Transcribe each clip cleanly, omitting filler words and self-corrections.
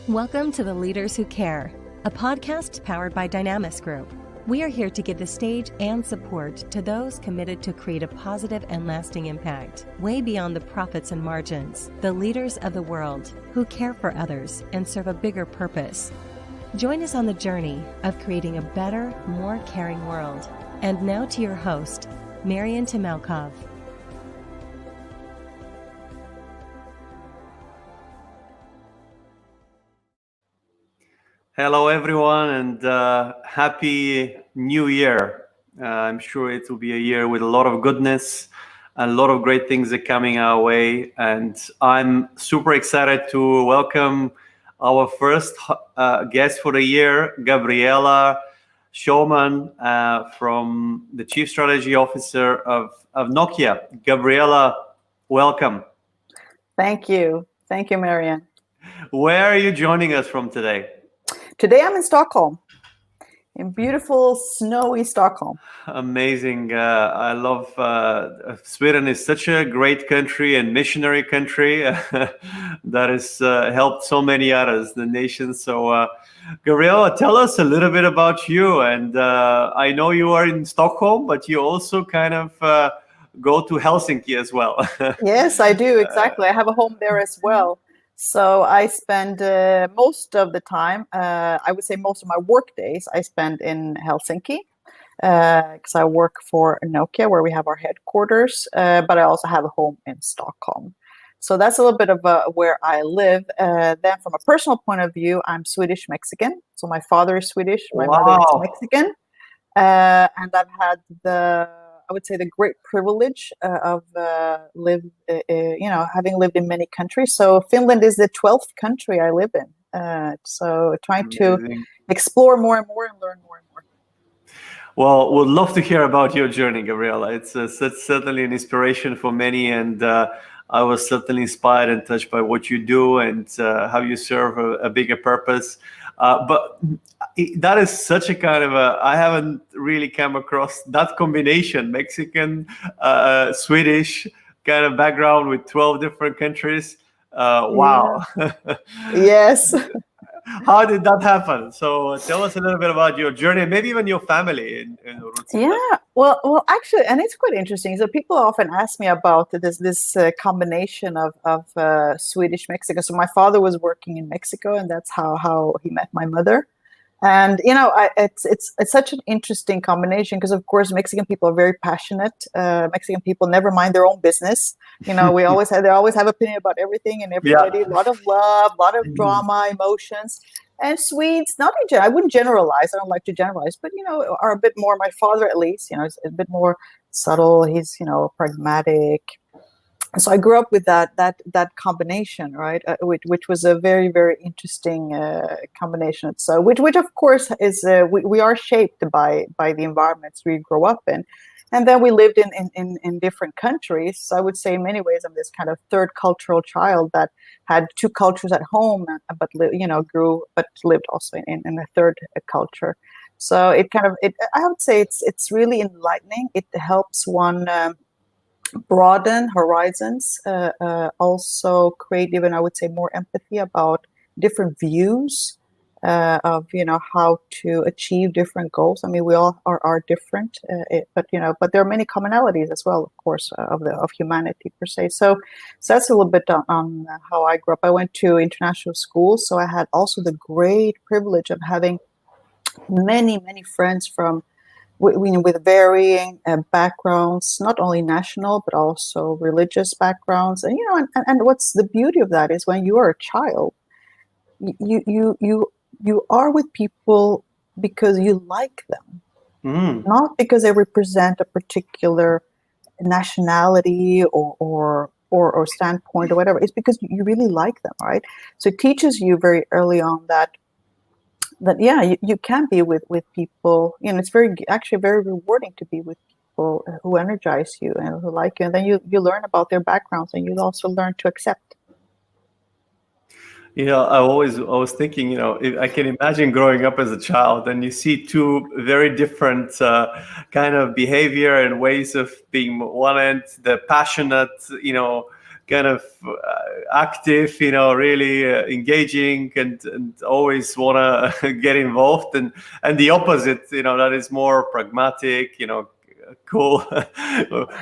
Welcome to The Leaders Who Care, a podcast powered by Dynamis Group. We are here to give the stage and support to those committed to create a positive and lasting impact, way beyond the profits and margins, the leaders of the world who care for others and serve a bigger purpose. Join us on the journey of creating a better, more caring world. And now to your host, Marian Temelkov. Hello, everyone, and happy New Year. I'm sure it will be a year with a lot of goodness, and a lot of great things are coming our way. And I'm super excited to welcome our first guest for the year, Gabriela Sjöman, from the Chief Strategy Officer of Nokia. Gabriela, welcome. Thank you. Thank you, Marian. Where are you joining us from today? Today I'm in Stockholm, in beautiful, snowy Stockholm. Amazing. I love Sweden is such a great country and missionary country that has helped so many others, the nations. So, Gabriela, tell us a little bit about you. And I know you are in Stockholm, but you also kind of go to Helsinki as well. Yes, I do. Exactly. I have a home there as well. So I spend most of the time, I would say most of my work days, I spend in Helsinki because I work for Nokia where we have our headquarters, but I also have a home in Stockholm. So that's a little bit of where I live. Then from a personal point of view, I'm Swedish-Mexican. So my father is Swedish, my mother is Mexican. And I've had I would say the great privilege of having lived in many countries. So Finland is the 12th country I live in. So trying to explore more and more and learn more and more. Well, would love to hear about your journey, Gabriela. It's certainly an inspiration for many, and I was certainly inspired and touched by what you do and how you serve a bigger purpose. But that is such a kind of I haven't really come across that combination, Mexican, Swedish kind of background with 12 different countries. Wow. Yeah. Yes. How did that happen? So tell us a little bit about your journey and maybe even your family in Yeah, well, actually, and it's quite interesting. So people often ask me about this combination of Swedish Mexico. So my father was working in Mexico, and that's how he met my mother. And it's such an interesting combination because, of course, Mexican people are very passionate. Mexican people never mind their own business. They always have opinion about everything and everybody. Yeah. A lot of love, a lot of drama, emotions. And Swedes, not in general, I wouldn't generalize. I don't like to generalize, but are a bit more. My father, at least, is a bit more subtle. He's pragmatic. So I grew up with that combination, right? Which was a very, very interesting combination. So, which of course is we are shaped by the environments we grow up in, and then we lived in different countries. So I would say in many ways I'm this kind of third cultural child that had two cultures at home, but grew but lived also in a third culture. So I would say it's really enlightening. It helps one. Broaden horizons, also create even, I would say, more empathy about different views of how to achieve different goals. I mean, we all are different, but there are many commonalities as well, of course, of humanity per se. So that's a little bit on how I grew up. I went to international school, so I had also the great privilege of having many friends from with varying backgrounds, not only national but also religious backgrounds, and what's the beauty of that is when you are a child, you are with people because you like them, not because they represent a particular nationality or standpoint or whatever. It's because you really like them, right? So it teaches you very early on that you can be with people. It's actually very rewarding to be with people who energize you and who like you, and then you learn about their backgrounds, and you also learn to accept. I was thinking, if I can imagine growing up as a child and you see two very different kind of behavior and ways of being. One end, the passionate, kind of active, really engaging and always want to get involved, and the opposite, that is more pragmatic, cool.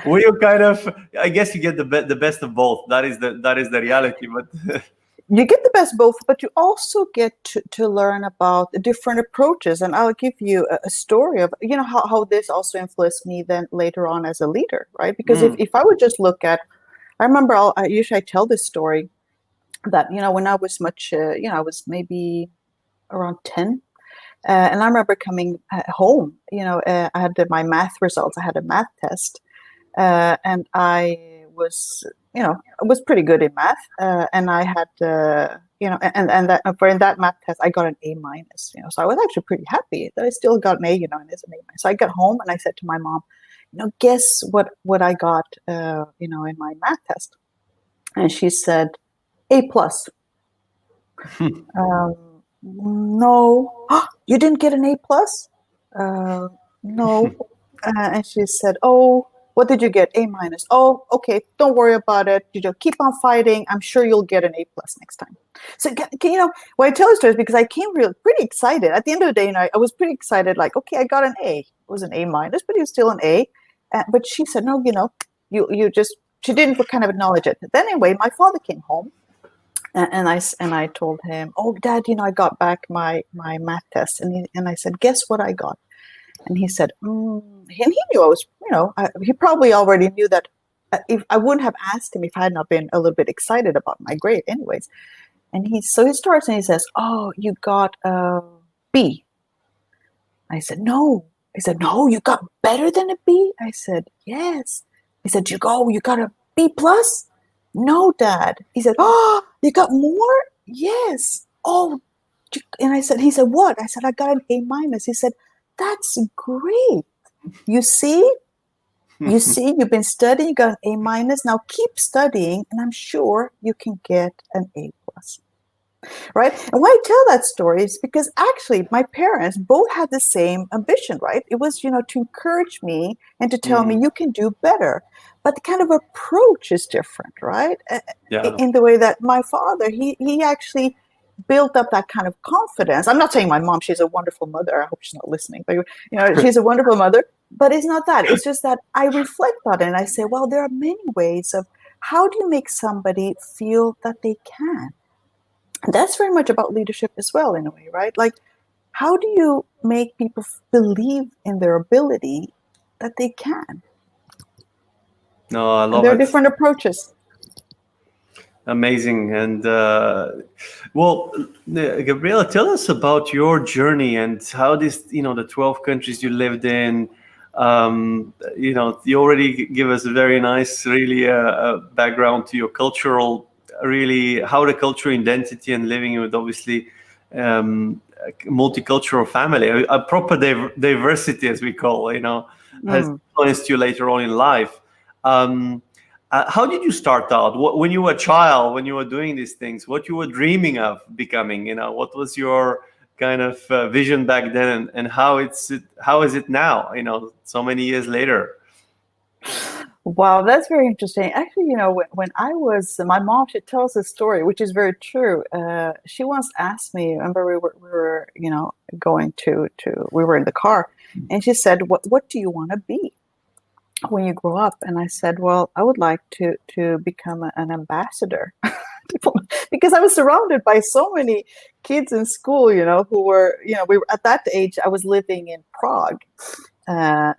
Were you kind of, I guess you get the best of both. That is the reality, but you get the best both, but you also get to learn about different approaches. And I'll give you a story of, how this also influenced me then later on as a leader, right? Because if I would just look at, I remember usually I tell this story that, when I was much, I was maybe around 10. And I remember coming home, I had my math results. I had a math test, and I was, I was pretty good in math, and I had, and that in that math test I got an A minus. So I was actually pretty happy that I still got an A, and it's an A minus. So I got home and I said to my mom, guess what I got, in my math test, and she said A plus. No, you didn't get an A plus? No. And she said, oh, what did you get? A minus. Oh, okay. Don't worry about it. Keep on fighting. I'm sure you'll get an A plus next time. So, why I tell this story is because I came pretty excited. At the end of the day, I was pretty excited. Like, okay, I got an A. It was an A minus, but it was still an A. But she said, no, you just, she didn't kind of acknowledge it. Then anyway, my father came home. And I told him, oh, Dad, I got back my math test. And I said, guess what I got? And he said, and he knew I was, he probably already knew that if I wouldn't have asked him if I had not been a little bit excited about my grade anyways. And he starts and he says, oh, you got a B. I said, no. He said, no, you got better than a B? I said, yes. He said, you got a B plus? No, Dad. He said, oh, you got more? Yes. Oh, and he said, what? I said, I got an A minus. He said, that's great. You see, you've been studying, you got an A minus. Now keep studying, and I'm sure you can get an A plus. Right? And why I tell that story is because actually my parents both had the same ambition, right? It was, to encourage me and to tell me you can do better. But the kind of approach is different, right? Yeah. In the way that my father, he actually built up that kind of confidence. I'm not saying my mom, she's a wonderful mother. I hope she's not listening. But, she's a wonderful mother. But it's not that. It's just that I reflect on it and I say, well, there are many ways of how do you make somebody feel that they can? And that's very much about leadership as well, in a way, right? Like, how do you make people believe in their ability that they can? No, I love there it. are different approaches. Amazing. And Gabriela, tell us about your journey and how this, the 12 countries you lived in, you already give us a very nice, really background to your cultural, really how the cultural identity and living with obviously multicultural family, a proper diversity, as we call, has influenced you later on in life. How did you start out? When you were a child, when you were doing these things, what you were dreaming of becoming? What was your kind of vision back then, and how is it now? So many years later. Wow, that's very interesting. Actually, when I was, my mom, she tells a story, which is very true. She once asked me, remember we were going we were in the car, and she said, what do you want to be when you grow up? And I said, well, I would like to become an ambassador. Because I was surrounded by so many kids in school, who were, we were at that age, I was living in Prague.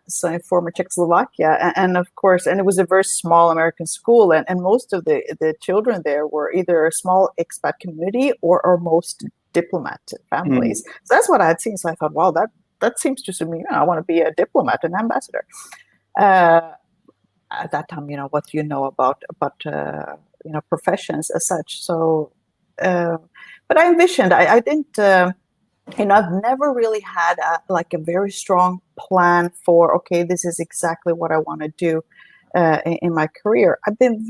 So in former Czechoslovakia, and of course, and it was a very small American school, and most of the children there were either a small expat community or most diplomat families. So that's what I had seen. So I thought, wow, that seems to suit me. I want to be a diplomat, an ambassador. At that time, what do you know about professions as such? So, but I envisioned, I didn't. I've never really had a very strong plan for, okay, this is exactly what I want to do in my career. I've been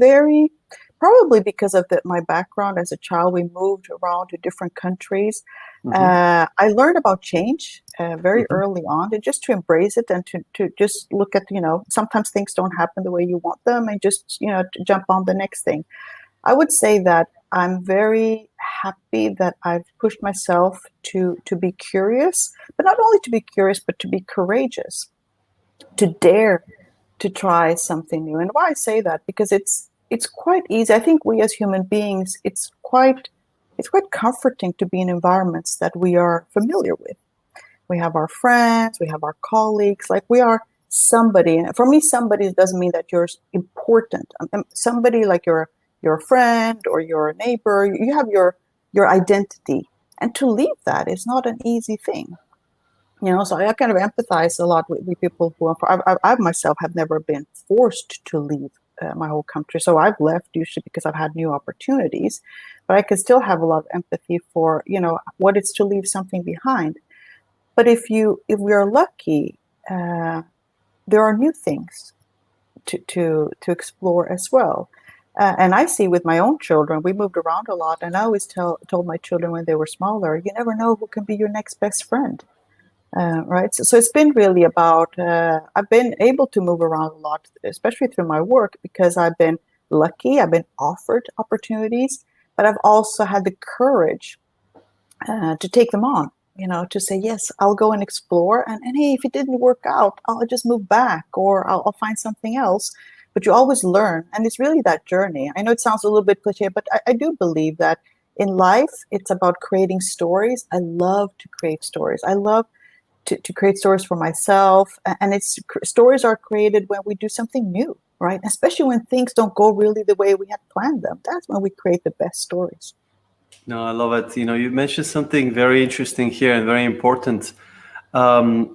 probably because of my background as a child. We moved around to different countries. I learned about change very early on, and just to embrace it and to just look at, sometimes things don't happen the way you want them, and just, to jump on the next thing. I would say that I'm very happy that I've pushed myself to be curious, but not only to be curious, but to be courageous, to dare to try something new. And why I say that, because it's quite easy. I think we as human beings, it's quite comforting to be in environments that we are familiar with. We have our friends, we have our colleagues, like we are somebody. And for me, somebody doesn't mean that you're important. Somebody like you're a friend or you're a neighbor, you have your identity. And to leave that is not an easy thing. So I kind of empathize a lot with people who I myself have never been forced to leave my whole country. So I've left usually because I've had new opportunities, but I can still have a lot of empathy for, what it's to leave something behind. But if we are lucky, there are new things to explore as well. And I see with my own children, we moved around a lot, and I always told my children when they were smaller, you never know who can be your next best friend. Right. So it's been really about, I've been able to move around a lot, especially through my work, because I've been lucky, I've been offered opportunities, but I've also had the courage to take them on, to say, yes, I'll go and explore. And hey, if it didn't work out, I'll just move back, or I'll find something else. But you always learn. And it's really that journey. I know it sounds a little bit cliche, but I do believe that in life, it's about creating stories. I love to create stories. I love to create stories for myself, and stories are created when we do something new, right? Especially when things don't go really the way we had planned them. That's when we create the best stories. No, I love it. You mentioned something very interesting here and very important,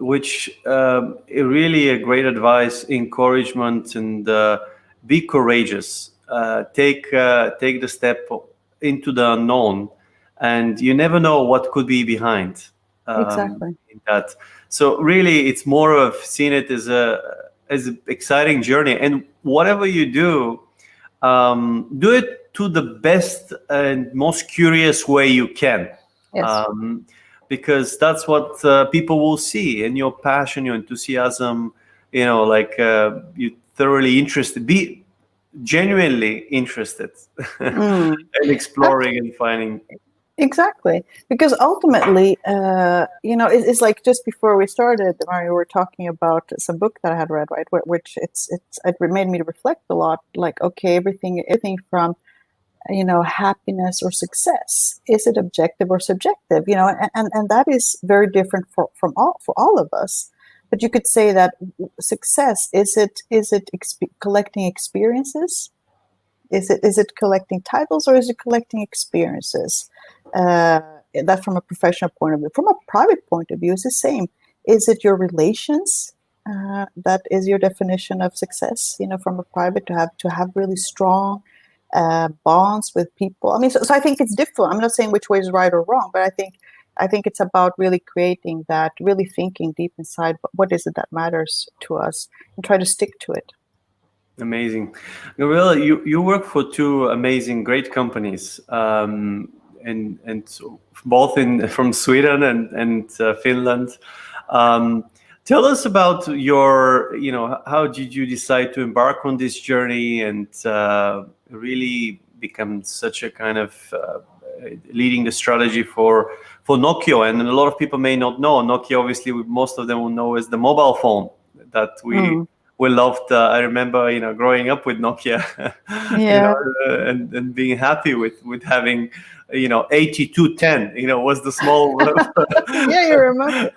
which really a great advice, encouragement, and be courageous. Take the step into the unknown, and you never know what could be behind. Exactly. In that. So really, it's more of seeing it as an exciting journey. And whatever you do it to the best and most curious way you can. Yes. Because that's what people will see in your passion, your enthusiasm. You thoroughly interested. Be genuinely interested in exploring and finding. Exactly, because ultimately, it's like just before we started, Mario, we were talking about some book that I had read, right? Which it made me reflect a lot. Like, okay, everything from, happiness or success, is it objective or subjective? And that is very different for all of us. But you could say that success is it collecting experiences? Is it collecting titles, or is it collecting experiences? That from a professional point of view. From a private point of view, it's the same. Is it your relations that is your definition of success? From a private, to have really strong bonds with people. I mean, so I think it's different. I'm not saying which way is right or wrong, but I think it's about really creating that, really thinking deep inside, what is it that matters to us, and try to stick to it. Amazing. Gabriela, you work for two amazing, great companies, and so both from Sweden and Finland. Tell us about how did you decide to embark on this journey and really become such a kind of leading the strategy for Nokia? And a lot of people may not know Nokia. Obviously, most of them will know as the mobile phone that we loved. I remember, growing up with Nokia, and being happy with having, 8210, was the small. Yeah, you remember.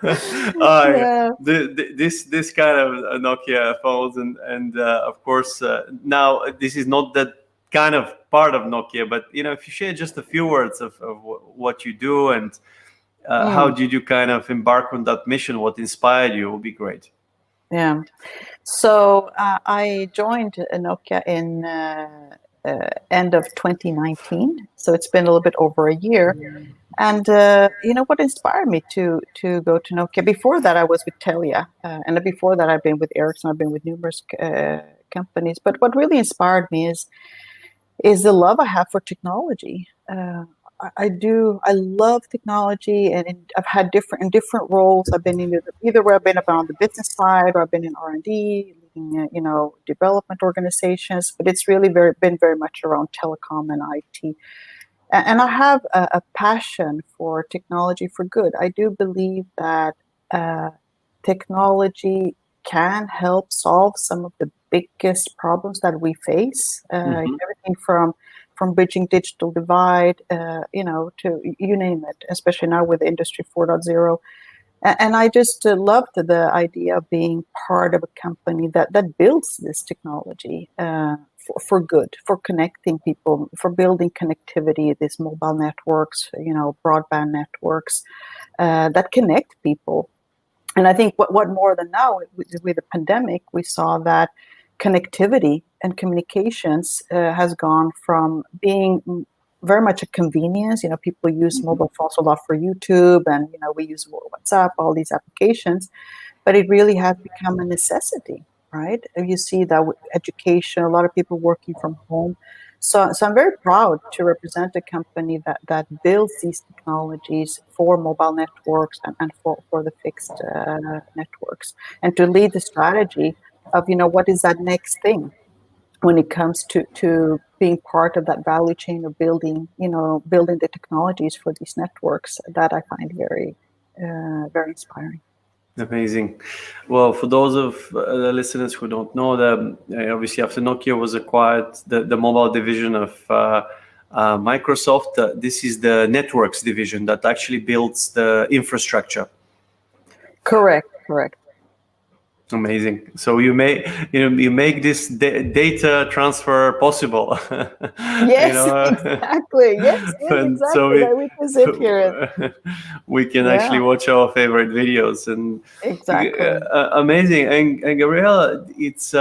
This kind of Nokia phones, and of course now this is not that kind of part of Nokia, but if you share just a few words of what you do and how did you kind of embark on that mission, what inspired you, would be great. Yeah. So I joined Nokia in end of 2019. So it's been a little bit over a year. And what inspired me to go to Nokia? Before that, I was with Telia, and before that, I've been with Ericsson. I've been with numerous companies. But what really inspired me is is the love I have for technology. I do. I love technology, and I've had different roles. I've been in either where I've been on the business side, or I've been in R&D, leading development organizations. But it's really been very much around telecom and IT. And I have a passion for technology for good. I do believe that technology can help solve some of the biggest problems that we face. Everything from bridging digital divide, to you name it, especially now with Industry 4.0. And I just loved the idea of being part of a company that builds this technology for good, for connecting people, for building connectivity, these mobile networks, broadband networks that connect people. And I think what more than now, with the pandemic, we saw that connectivity and communications has gone from being very much a convenience. People use mobile phones a lot for YouTube, and we use WhatsApp, all these applications, but it really has become a necessity, right? You see that with education, a lot of people working from home. So I'm very proud to represent a company that builds these technologies for mobile networks and for the fixed networks, and to lead the strategy of what is that next thing when it comes to being part of that value chain of building the technologies for these networks, that I find very very inspiring. Amazing. Well, for those of the listeners who don't know, obviously after Nokia was acquired, the mobile division of Microsoft, this is the networks division that actually builds the infrastructure. Correct. Amazing. So you make this data transfer possible. Yes, exactly. Yes, exactly. So we can sit here. We can actually watch our favorite videos, and exactly. Amazing. And Gabriela, it's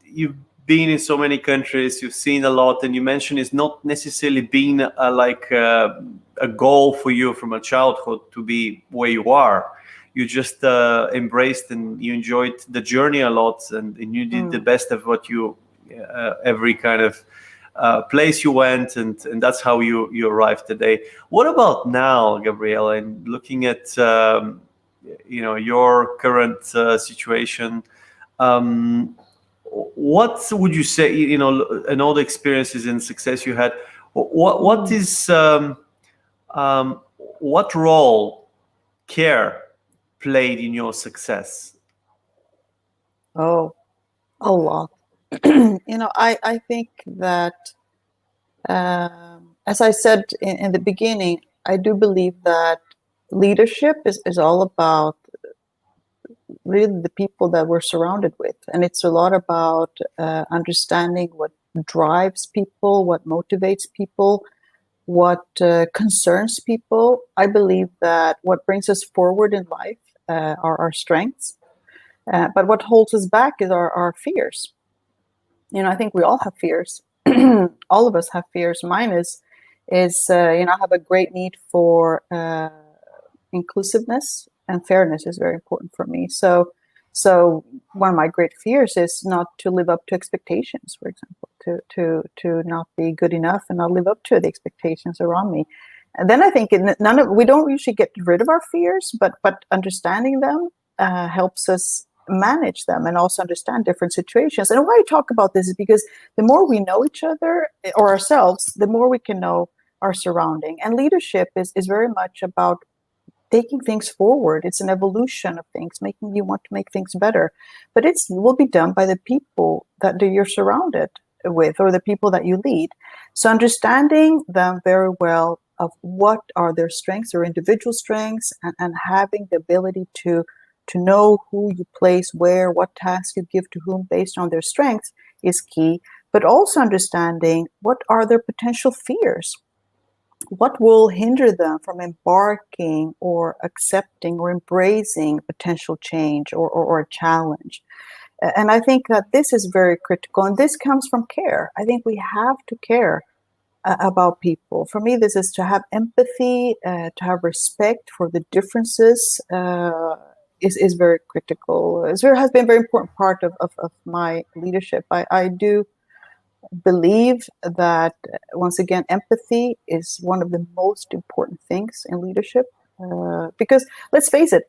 you've been in so many countries, you've seen a lot, and you mentioned it's not necessarily been a goal for you from a childhood to be where you are. You just embraced and you enjoyed the journey a lot, and you did the best of what you every kind of place you went, and that's how you arrived today. What about now, Gabriela, and looking at your current situation? What would you say, and all the experiences and success you had, what is what role care played in your success? Oh, a lot. I think that, as I said in the beginning, I do believe that leadership is all about really the people that we're surrounded with. And it's a lot about understanding what drives people, what motivates people, what concerns people. I believe that what brings us forward in life are our strengths. But what holds us back is our fears. I think we all have fears. All of us have fears. Mine is I have a great need for inclusiveness, and fairness is very important for me. So one of my great fears is not to live up to expectations, for example, to not be good enough and not live up to the expectations around me. And then I think we don't usually get rid of our fears, but understanding them helps us manage them and also understand different situations. And why I talk about this is because the more we know each other or ourselves, the more we can know our surrounding. And leadership is very much about taking things forward. It's an evolution of things, making you want to make things better. But it will be done by the people that you're surrounded with, or the people that you lead. So understanding them very well of what are their strengths or individual strengths, and having the ability to know who you place where, what tasks you give to whom based on their strengths is key. But also understanding what are their potential fears. What will hinder them from embarking or accepting or embracing potential change or a challenge? And I think that this is very critical, and this comes from care. I think we have to care about people. For me, this is to have empathy, to have respect for the differences, is very critical. It has been a very important part of my leadership. I do believe that, once again, empathy is one of the most important things in leadership. Because let's face it,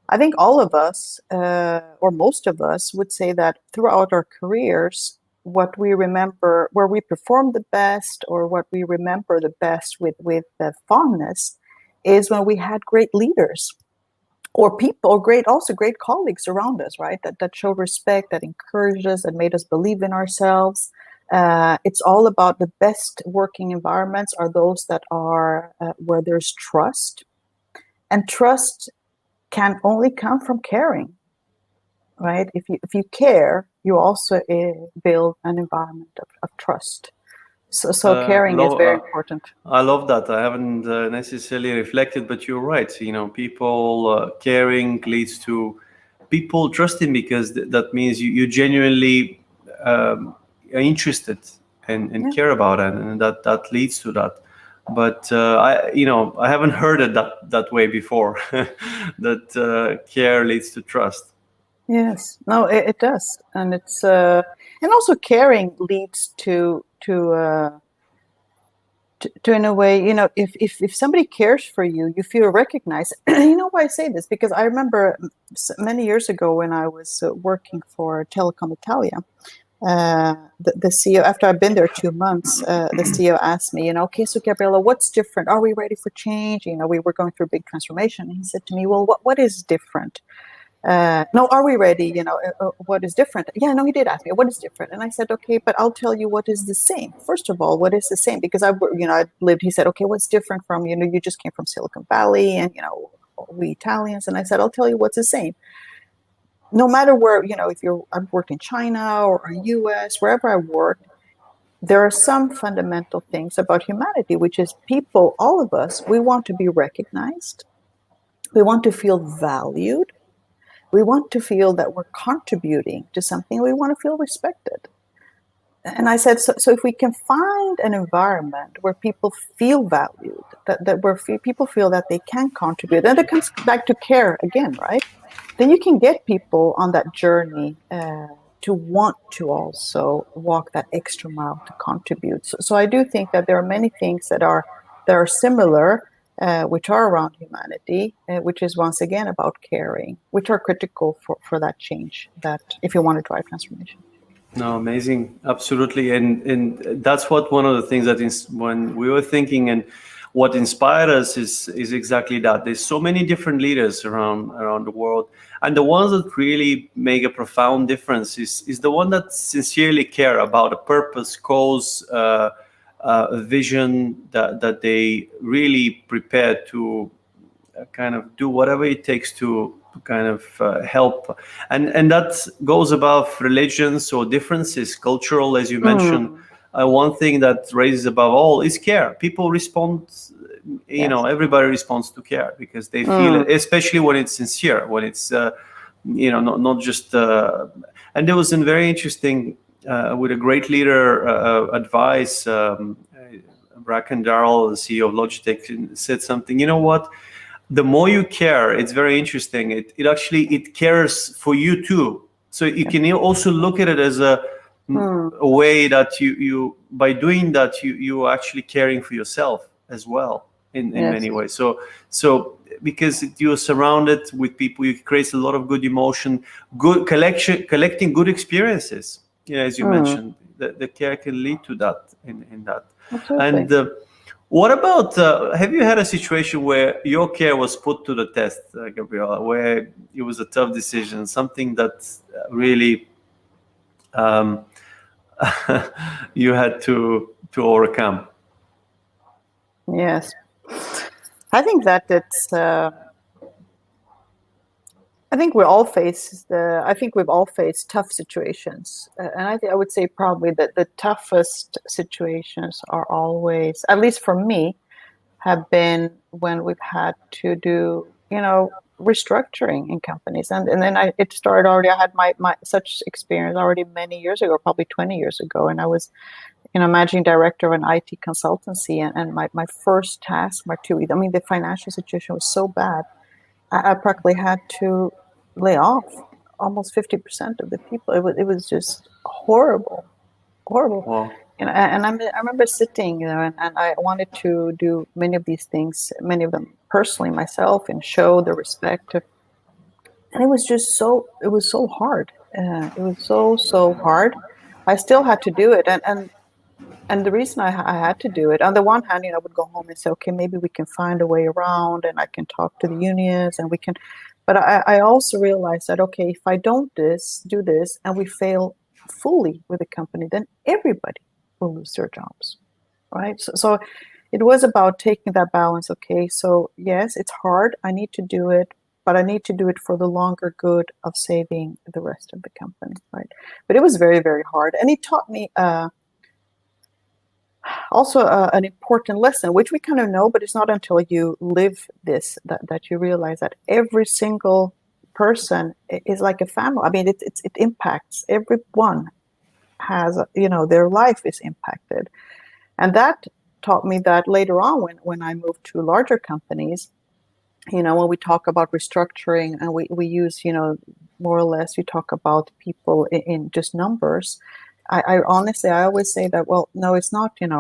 I think all of us, or most of us, would say that throughout our careers, what we remember, where we perform the best, or what we remember the best with fondness, is when we had great leaders, or people, also great colleagues around us, right? That showed respect, that encouraged us, that made us believe in ourselves. It's all about the best working environments are those that are where there's trust, and trust can only come from caring, right? If you care, you also build an environment of trust. So caring is very important. I love that. I haven't necessarily reflected, but you're right. People caring leads to people trusting, because that means you genuinely are interested and care about it, and that leads to that. But I haven't heard it that way before. That care leads to trust. Yes, no, it does, and it's and also caring leads to in a way, if somebody cares for you, you feel recognized. You know why I say this? Because I remember many years ago when I was working for Telecom Italia, the CEO, after I've been there 2 months, the CEO asked me, okay, so Gabriela, what's different? Are we ready for change? We were going through a big transformation. And he said to me, well, what is different? No, are we ready? What is different? Yeah, no, he did ask me, what is different? And I said, okay, but I'll tell you what is the same. First of all, what is the same? Because I lived, he said, okay, what's different from, you just came from Silicon Valley and, we Italians. And I said, I'll tell you what's the same. No matter where, if I've worked in China or US, wherever I worked, there are some fundamental things about humanity, which is people, all of us, we want to be recognized. We want to feel valued. We want to feel that we're contributing to something. We want to feel respected. And I said, so if we can find an environment where people feel valued, that where people feel that they can contribute, and it comes back to care again, right? Then you can get people on that journey to want to also walk that extra mile to contribute. So I do think that there are many things that are similar, which are around humanity, which is once again about caring, which are critical for that change, that if you want to drive transformation. No, amazing. Absolutely. And that's one of the things that is when we were thinking, and what inspired us is exactly that. There's so many different leaders around the world. And the ones that really make a profound difference is the one that sincerely care about a purpose, cause, a vision, that they really prepare to kind of do whatever it takes to kind of help. And that goes above religions or differences, cultural, as you mentioned. One thing that raises above all is care. People respond, everybody responds to care because they feel it, especially when it's sincere, when it's, not just, and there was a very interesting, with a great leader advice, Bracken Darrell, the CEO of Logitech, said something, you know what? The more you care, it's very interesting. It cares for you too. So you can also look at it as a way that you by doing that you are actually caring for yourself as well in many ways. So because you're surrounded with people, it creates a lot of good emotion, good collecting good experiences. As you mentioned, the care can lead to that in that. Absolutely. And what about, have you had a situation where your care was put to the test, Gabriela, where it was a tough decision, something that really you had to overcome? Yes. I think that it's, I think we've all faced tough situations. And I would say probably that the toughest situations are always, at least for me, have been when we've had to do, restructuring in companies. And then it started already, I had my such experience already many years ago, probably 20 years ago. And I was, managing director of an IT consultancy. And my first task, the financial situation was so bad. I practically had to lay off almost 50% of the people. It was just horrible. Wow. I remember sitting, and I wanted to do many of these things, many of them personally myself, and show the respect. And it was so hard. It was so hard. I still had to do it, and the reason I had to do it, on the one hand, I would go home and say, okay, maybe we can find a way around, and I can talk to the unions, and we can. But I also realized that, okay, if I don't do this, and we fail fully with the company, then everybody will lose their jobs, right? So it was about taking that balance. Okay, so yes, it's hard. I need to do it, but I need to do it for the longer good of saving the rest of the company, right? But it was very, very hard, and it taught me also an important lesson, which we kind of know, but it's not until you live this that you realize that every single person is like a family. I mean, it impacts everyone. Has their life is impacted, and that taught me that later on when I moved to larger companies, when we talk about restructuring and we use more or less we talk about people in just numbers. I honestly, I always say that, well, no, it's not, 10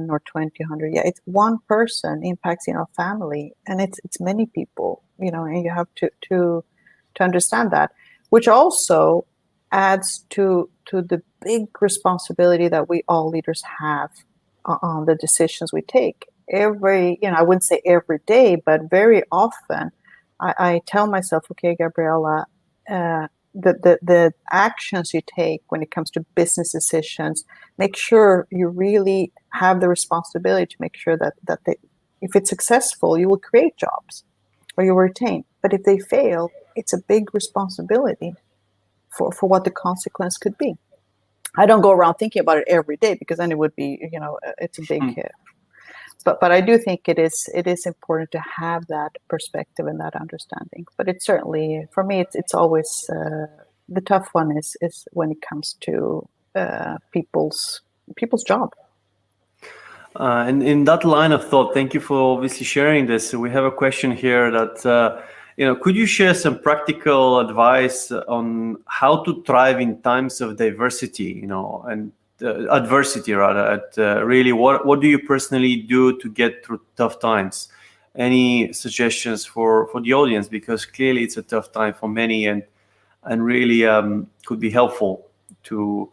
or 20, 100. Yeah, it's one person impacts, family, and it's many people, and you have to understand that, which also adds to the big responsibility that we all leaders have on the decisions we take. I wouldn't say every day, but very often, I tell myself, okay, Gabriela, the actions you take when it comes to business decisions, make sure you really have the responsibility to make sure that if it's successful, you will create jobs or you will retain. But if they fail, it's a big responsibility for what the consequence could be. I don't go around thinking about it every day, because then it would be, it's a big But I do think it is important to have that perspective and that understanding. But it's certainly, for me, it's always the tough one is when it comes to people's job. And in that line of thought, thank you for obviously sharing this. We have a question here that could you share some practical advice on how to thrive in times of diversity, and adversity rather, really what do you personally do to get through tough times? Any suggestions for the audience, because clearly it's a tough time for many, and really could be helpful to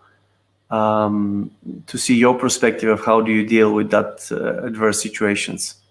see your perspective of how do you deal with that adverse situations.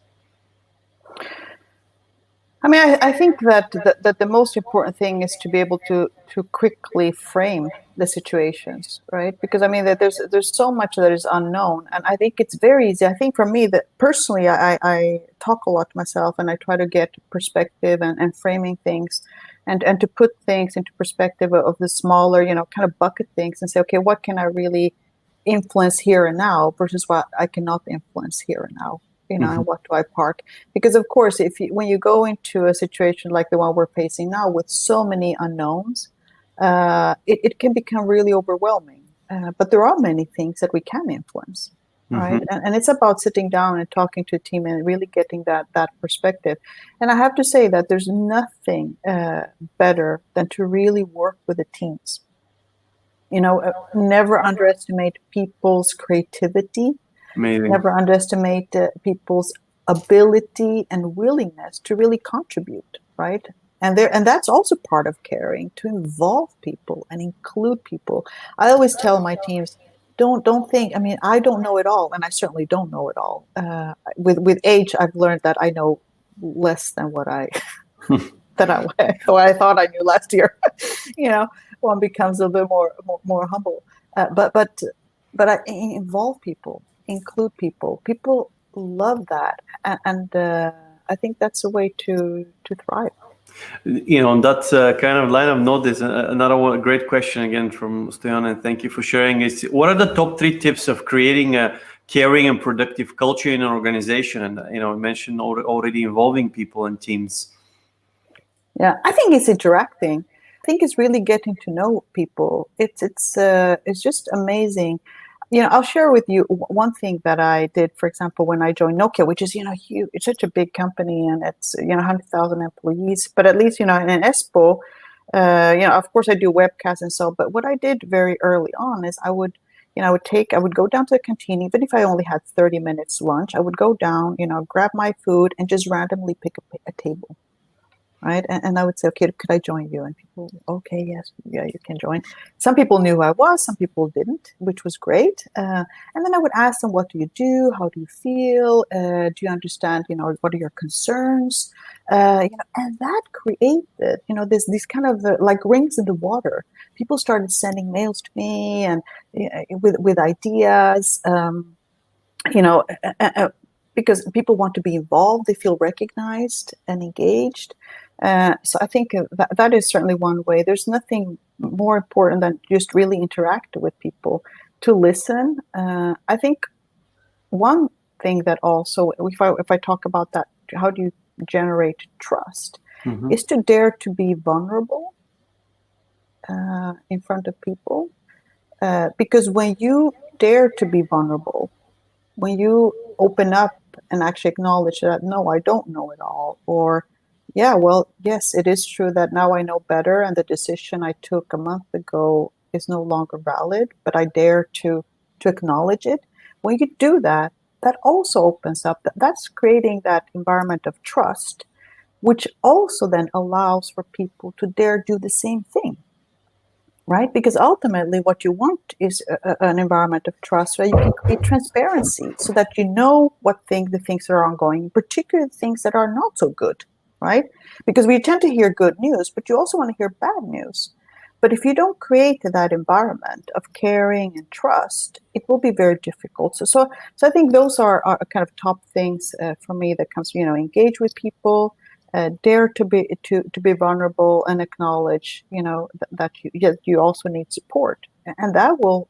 I mean, I think that the most important thing is to be able to quickly frame the situations, right? Because I mean that there's so much that is unknown, and I think it's very easy. I think for me that personally, I talk a lot to myself, and I try to get perspective and framing things, and to put things into perspective of the smaller, kind of bucket things, and say, okay, what can I really influence here and now versus what I cannot influence here and now. And what do I park? Because of course, when you go into a situation like the one we're facing now with so many unknowns, it can become really overwhelming. But there are many things that we can influence, right? And it's about sitting down and talking to a team and really getting that perspective. And I have to say that there's nothing better than to really work with the teams. Never underestimate people's creativity. Amazing. Never underestimate people's ability and willingness to really contribute, right? And that's also part of caring, to involve people and include people. I always tell my teams, don't think. I mean, I don't know it all, and I certainly don't know it all. With age, I've learned that I know less than what I what I thought I knew last year. One becomes a little more humble. But I involve people. Include people. People love that, and I think that's a way to thrive. On that kind of line of note, there's another great question again from Stoyan, and thank you for sharing. Is what are the top 3 tips of creating a caring and productive culture in an organization? And I mentioned already involving people and teams. Yeah, I think it's interacting. I think it's really getting to know people. It's just amazing. I'll share with you one thing that I did, for example, when I joined Nokia, which is, huge. It's such a big company, and it's, 100,000 employees. But at least, in Espoo, of course I do webcasts and so, but what I did very early on is I would, I would go down to the canteen, even if I only had 30 minutes lunch, I would go down, grab my food and just randomly pick a table. Right. And I would say, okay, could I join you? And people, okay, yes, yeah, you can join. Some people knew who I was, some people didn't, which was great. And then I would ask them, what do you do? How do you feel? Do you understand, what are your concerns? And that created, this kind of like rings in the water. People started sending mails to me and with ideas, because people want to be involved, they feel recognized and engaged. So I think that is certainly one way. There's nothing more important than just really interact with people, to listen. I think one thing that also, if I talk about that, how do you generate trust, is to dare to be vulnerable in front of people. Because when you dare to be vulnerable, when you open up and actually acknowledge that, no, I don't know it all, or yeah, well, yes, it is true that now I know better and the decision I took a month ago is no longer valid, but I dare to acknowledge it. When you do that, that also opens up, that's creating that environment of trust, which also then allows for people to dare do the same thing. Right? Because ultimately what you want is an environment of trust where you can create transparency so that you know the things that are ongoing, particularly things that are not so good, right? Because we tend to hear good news, but you also want to hear bad news. But if you don't create that environment of caring and trust, it will be very difficult. So I think those are kind of top things for me that comes, engage with people, dare to be vulnerable and acknowledge, that you also need support, and that will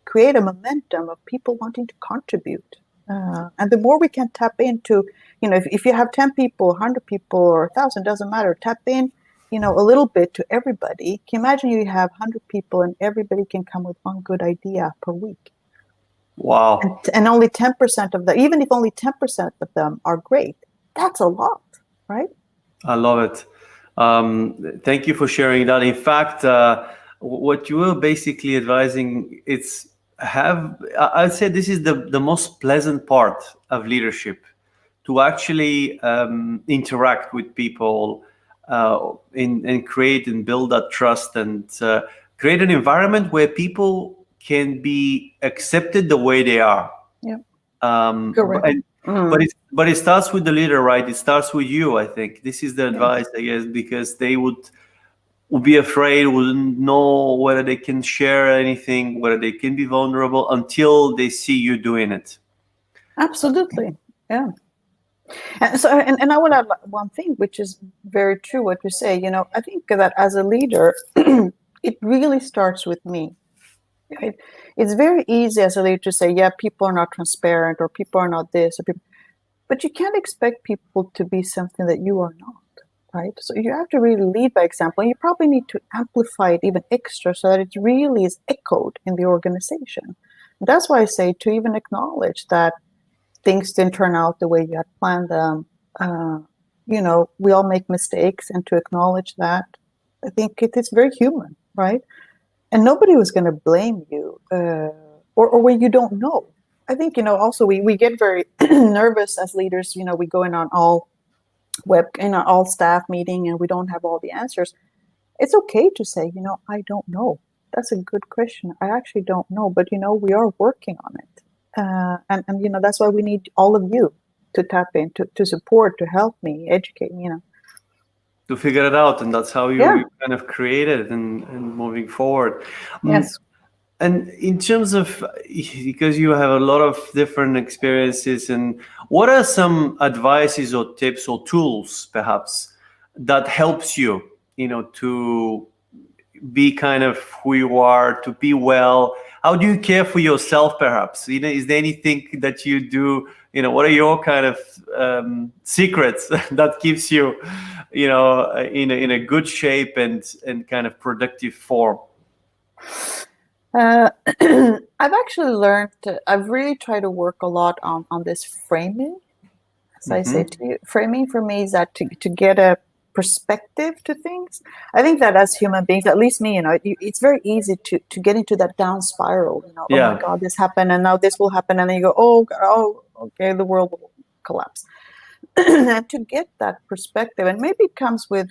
create a momentum of people wanting to contribute. And the more we can tap into, if you have 10 people, 100 people, or 1,000, doesn't matter. Tap in, a little bit to everybody. Can you imagine you have 100 people and everybody can come with one good idea per week? Wow! And only 10% of them, even if only 10% of them are great, that's a lot. Right? I love it. Thank you for sharing that. In fact, what you were basically advising, I'd say this is the most pleasant part of leadership, to actually interact with people and create and build that trust, and create an environment where people can be accepted the way they are. Yeah. Correct. But it starts with the leader, right? It starts with you, I think. This is the advice, I guess, because they would be afraid, wouldn't know whether they can share anything, whether they can be vulnerable until they see you doing it. Absolutely. Yeah. And I would add one thing, which is very true what you say. I think that as a leader, it really starts with me. Right? It's very easy as a leader to say, yeah, people are not transparent, or people are not this, but you can't expect people to be something that you are not, right? So you have to really lead by example, and you probably need to amplify it even extra so that it really is echoed in the organization. And that's why I say to even acknowledge that things didn't turn out the way you had planned them. We all make mistakes, and to acknowledge that, I think it is very human, right? And nobody was going to blame you, or when you don't know. I think, also we get very nervous as leaders. We go in on all all staff meeting and we don't have all the answers. It's okay to say, I don't know. That's a good question. I actually don't know, but we are working on it. And that's why we need all of you to tap in, to support, to help me, educate me, to figure it out. And that's how you kind of create it and moving forward. Yes. And in terms of, because you have a lot of different experiences, and what are some advices or tips or tools perhaps that helps you, to be kind of who you are, to be well? How do you care for yourself perhaps? Is there anything that you do, what are your kind of secrets that keeps you, in a good shape and kind of productive form? I've actually learned, I've really tried to work a lot on this framing. As I say to you, framing for me is that to get perspective to things. I think that as human beings, at least me, it's very easy to get into that down spiral. Oh my God, this happened, and now this will happen, and then you go, oh, okay, the world will collapse. And to get that perspective, and maybe it comes with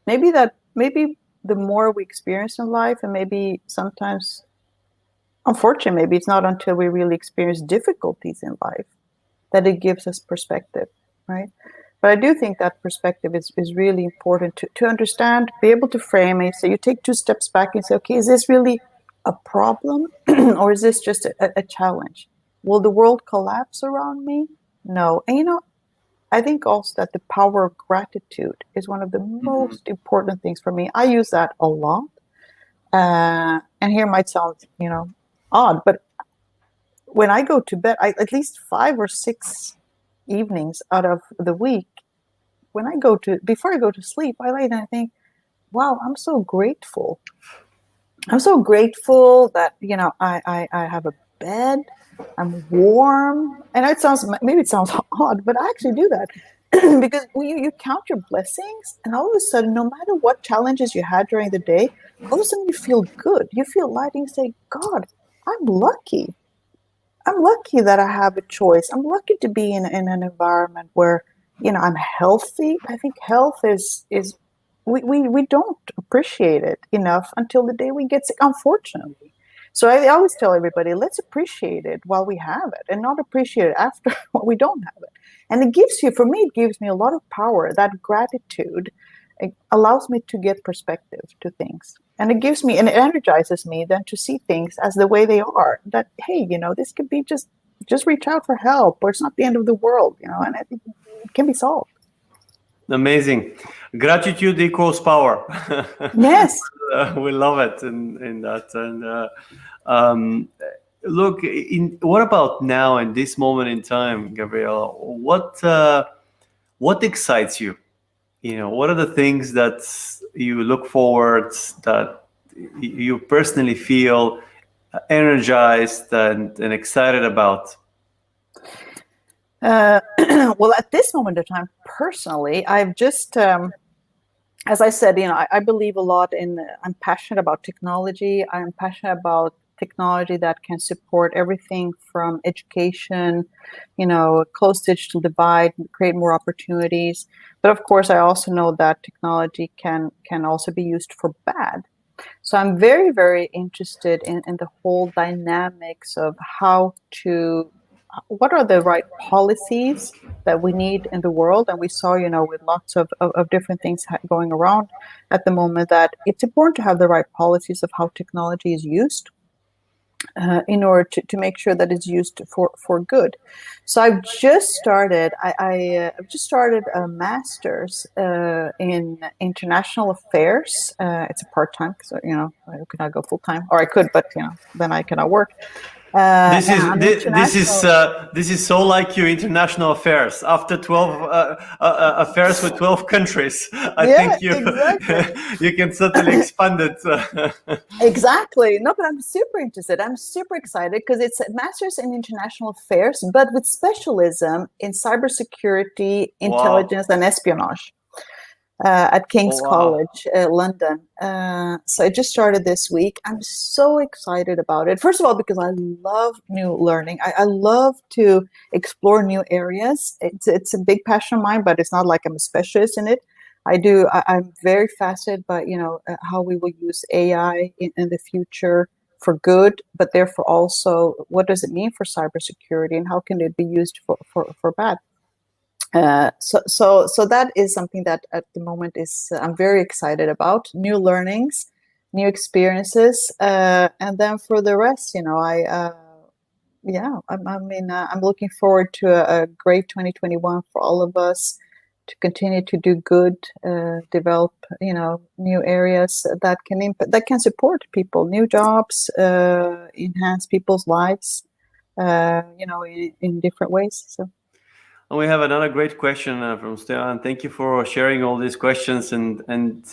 maybe the more we experience in life, and maybe sometimes, unfortunately, maybe it's not until we really experience difficulties in life that it gives us perspective, right? But I do think that perspective is really important to understand, be able to frame it. So you take 2 steps back and say, okay, is this really a problem or is this just a challenge? Will the world collapse around me? No. And I think also that the power of gratitude is one of the most important things for me. I use that a lot. And here might sound, odd, but when I go to bed, at least 5 or 6 evenings out of the week, before I go to sleep, I lay down and think, wow, I'm so grateful. I'm so grateful that, I have a bed, I'm warm. And maybe it sounds odd, but I actually do that because you count your blessings, and all of a sudden, no matter what challenges you had during the day, all of a sudden you feel good. You feel light, and you say, God, I'm lucky. I'm lucky that I have a choice. I'm lucky to be in an environment where, I'm healthy. I think health is we don't appreciate it enough until the day we get sick, unfortunately. So I always tell everybody, let's appreciate it while we have it and not appreciate it after when we don't have it. And it gives me a lot of power. That gratitude, it allows me to get perspective to things. And it energizes me then to see things as the way they are. That, hey, this could be just reach out for help, or it's not the end of the world, and I think it can be solved. Amazing. Gratitude equals power. Yes. We love it in that. And look, what about now in this moment in time, Gabriela? What excites you? What are the things that you look forward, that you personally feel energized and excited about? Well, at this moment of time, personally, I've just, as I said, I believe a lot I'm passionate about technology. I'm passionate about technology that can support everything from education, close digital divide, create more opportunities. But of course, I also know that technology can also be used for bad. So I'm very, very interested in the whole dynamics of what are the right policies that we need in the world. And we saw, with lots of different things going around at the moment, that it's important to have the right policies of how technology is used in order to make sure that it's used for good. So I've just started, I've just started a master's in international affairs. It's a part-time, because, I cannot go full-time, or I could, but, then I cannot work. This is so like you, international affairs. After 12 affairs with 12 countries, I think you can certainly expand it. Exactly. No, but I'm super interested. I'm super excited because it's a master's in international affairs, but with specialism in cybersecurity, intelligence, and espionage. At King's College, London. So I just started this week. I'm so excited about it. First of all, because I love new learning. I love to explore new areas. It's a big passion of mine, but it's not like I'm a specialist in it. I'm very fascinated by, how we will use AI in the future for good, but therefore also what does it mean for cybersecurity and how can it be used for bad? So that is something that at the moment I'm very excited about. New learnings, new experiences, and then for the rest, I'm looking forward to a great 2021 for all of us, to continue to do good, develop, new areas that can support people, new jobs, enhance people's lives, in different ways. So. And we have another great question from Stefan. Thank you for sharing all these questions. And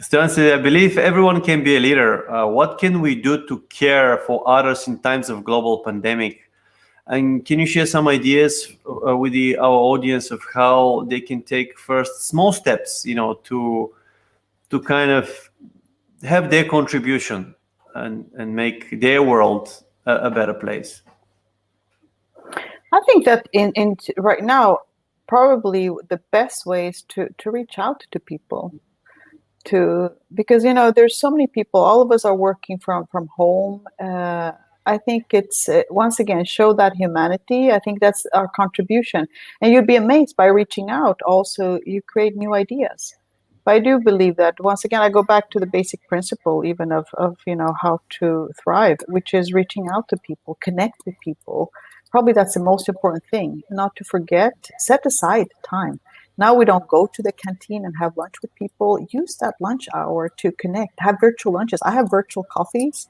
Stefan said, I believe everyone can be a leader. What can we do to care for others in times of global pandemic? And can you share some ideas with our audience of how they can take first small steps, to kind of have their contribution and make their world a better place? I think that in right now, probably the best way is to reach out to people, because there's so many people. All of us are working from home. I think it's once again show that humanity. I think that's our contribution, and you'd be amazed by reaching out. Also, you create new ideas. But I do believe that once again, I go back to the basic principle, even of how to thrive, which is reaching out to people, connect with people. Probably that's the most important thing. Not to forget, set aside time. Now we don't go to the canteen and have lunch with people. Use that lunch hour to connect. Have virtual lunches. I have virtual coffees.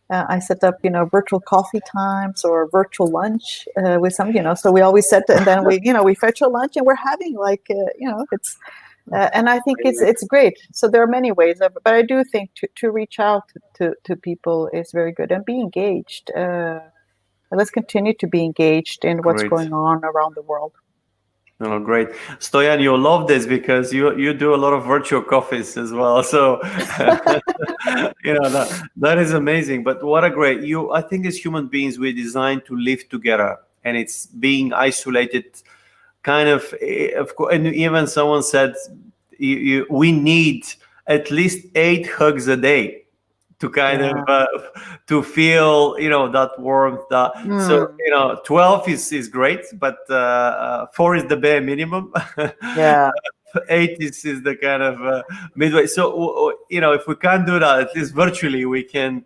I set up, virtual coffee times or virtual lunch with some, so we always set, and then we fetch a lunch and we're having it's, and I think it's great. So there are many ways, but I do think to reach out to people is very good, and be engaged. Let's continue to be engaged in what's going on around the world. Oh, great. Stoyan, you'll love this because you do a lot of virtual coffees as well. So, that is amazing. But what a great, I think as human beings, we're designed to live together, and it's being isolated kind of course. And even someone said, we need at least 8 hugs a day to kind of to feel that warmth. So 12 is great, but 4 is the bare minimum. 8 is the kind of midway. So if we can't do that, at least virtually we can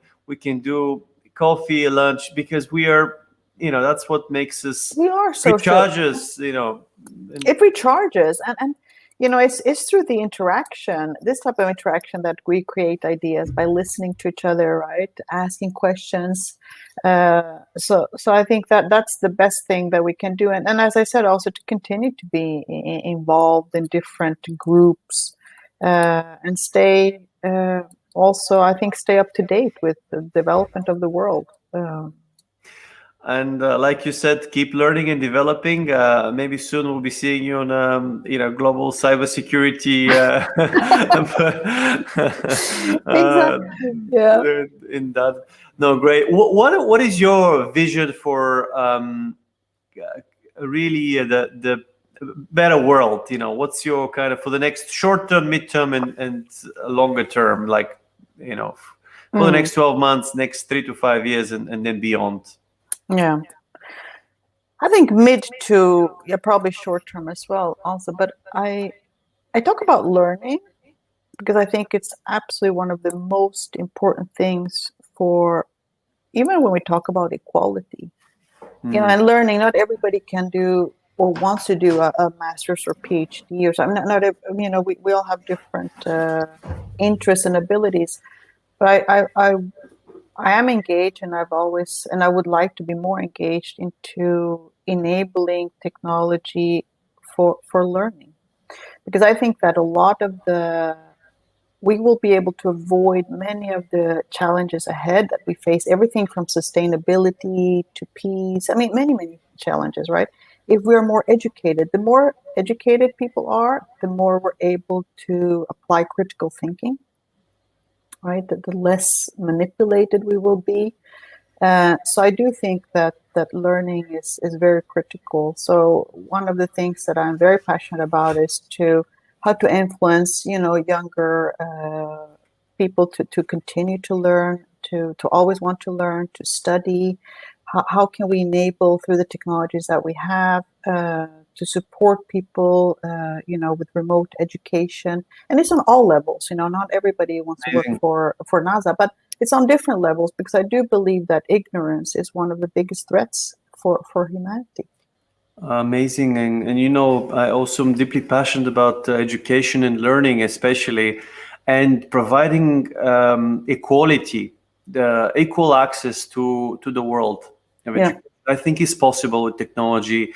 do coffee, lunch, because we are that's what makes us, we are social. Recharges. It recharges, and it's through the interaction, this type of interaction, that we create ideas by listening to each other, right? Asking questions. So I think that's the best thing that we can do. And as I said, also to continue to be involved in different groups and stay also, I think, stay up to date with the development of the world. And like you said, keep learning and developing. Maybe soon we'll be seeing you on, global cybersecurity. Exactly. Yeah. In that. No, great. What is your vision for really the better world? What's your kind of for the next short term, midterm, and longer term? Like, for the next 12 months, next 3 to 5 years, and then beyond. Yeah, I think mid to probably short term as well also, but I talk about learning because I think it's absolutely one of the most important things for, even when we talk about equality, and learning. Not everybody can do or wants to do a master's or PhD or something. We all have different interests and abilities, but I am engaged, and I would like to be more engaged into enabling technology for learning, because I think that a lot of we will be able to avoid many of the challenges ahead that we face, everything from sustainability to peace. I mean, many, many challenges, right? If we're more educated, the more educated people are, the more we're able to apply critical thinking. Right, the less manipulated we will be. So I do think that learning is very critical. So one of the things that I'm very passionate about is how to influence younger people to continue to learn, to always want to learn, to study. How can we enable through the technologies that we have to support people, with remote education, and it's on all levels. Not everybody wants to work for NASA, but it's on different levels, because I do believe that ignorance is one of the biggest threats for humanity. Amazing, and I also am deeply passionate about education and learning, especially, and providing equality, the equal access to the world. I think it's possible with technology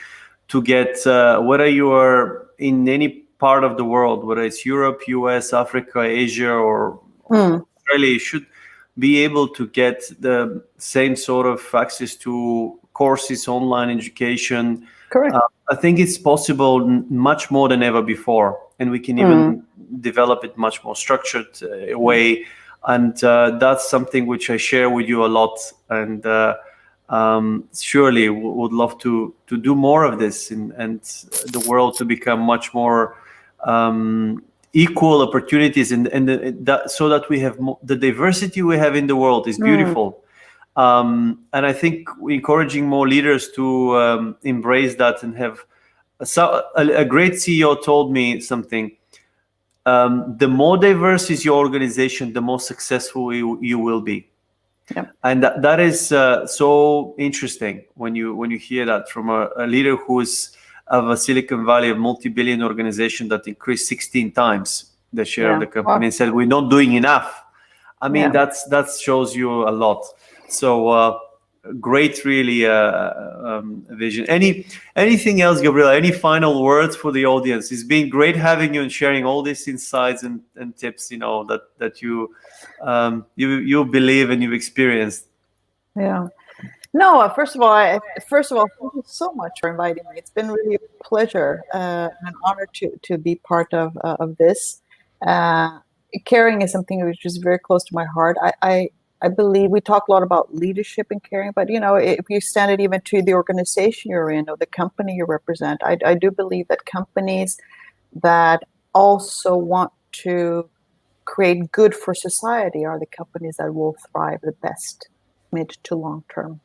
to get, whether you are in any part of the world, whether it's Europe, US, Africa, Asia, or Australia, you should be able to get the same sort of access to courses, online education. Correct. I think it's possible much more than ever before, and we can even develop it much more structured way. And that's something which I share with you a lot. And surely would love to do more of this, and the world to become much more equal opportunities, and that, so that we have the diversity we have in the world is beautiful. And I think encouraging more leaders to embrace that and have. So a great CEO told me something. The more diverse is your organization, the more successful you will be. Yep. And that is so interesting when you hear that from a leader who is of a Silicon Valley, a multi-billion organization that increased 16 times the share of the company, and said we're not doing enough. I mean, that shows you a lot. So great, really, vision. Anything else, Gabriela? Any final words for the audience? It's been great having you and sharing all these insights and tips, that you believe and you've experienced. Yeah. No, first of all, thank you so much for inviting me. It's been really a pleasure and an honor to be part of this. Caring is something which is very close to my heart. I believe we talk a lot about leadership and caring, but if you stand it even to the organization you're in or the company you represent, I do believe that companies that also want to create good for society are the companies that will thrive the best mid to long term.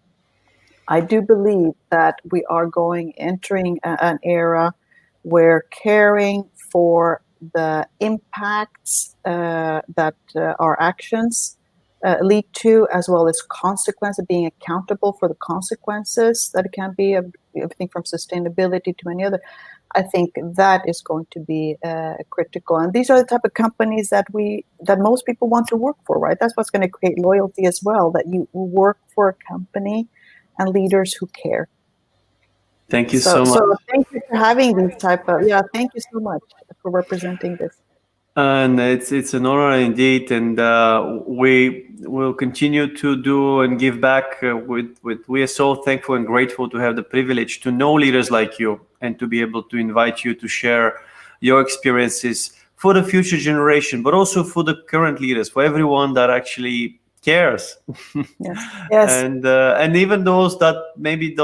I do believe that we are entering an era where caring for the impacts that our actions lead to, as well as consequences, being accountable for the consequences that it can be of everything from sustainability to many other. I think that is going to be critical, and these are the type of companies that most people want to work for, right? That's what's going to create loyalty as well. That you work for a company and leaders who care. Thank you so much. So thank you for having these type of thank you so much for representing this. And it's an honor indeed, and we will continue to do and give back. We are so thankful and grateful to have the privilege to know leaders like you, and to be able to invite you to share your experiences for the future generation, but also for the current leaders, for everyone that actually cares. Yes. And even those that maybe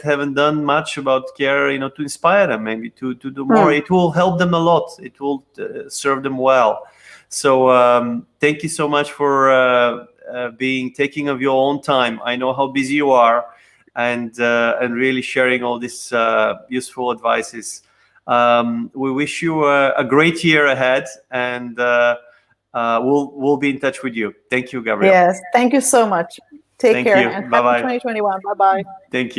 haven't done much about care, to inspire them maybe to do more. It will help them a lot. It will serve them well. So thank you so much for taking of your own time. I know how busy you are, and really sharing all this useful advices. We wish you a great year ahead, and we'll be in touch with you. Thank you, Gabriela. Yes, thank you so much. Take care. You. And Bye-bye. happy 2021. Bye-bye. Thank you.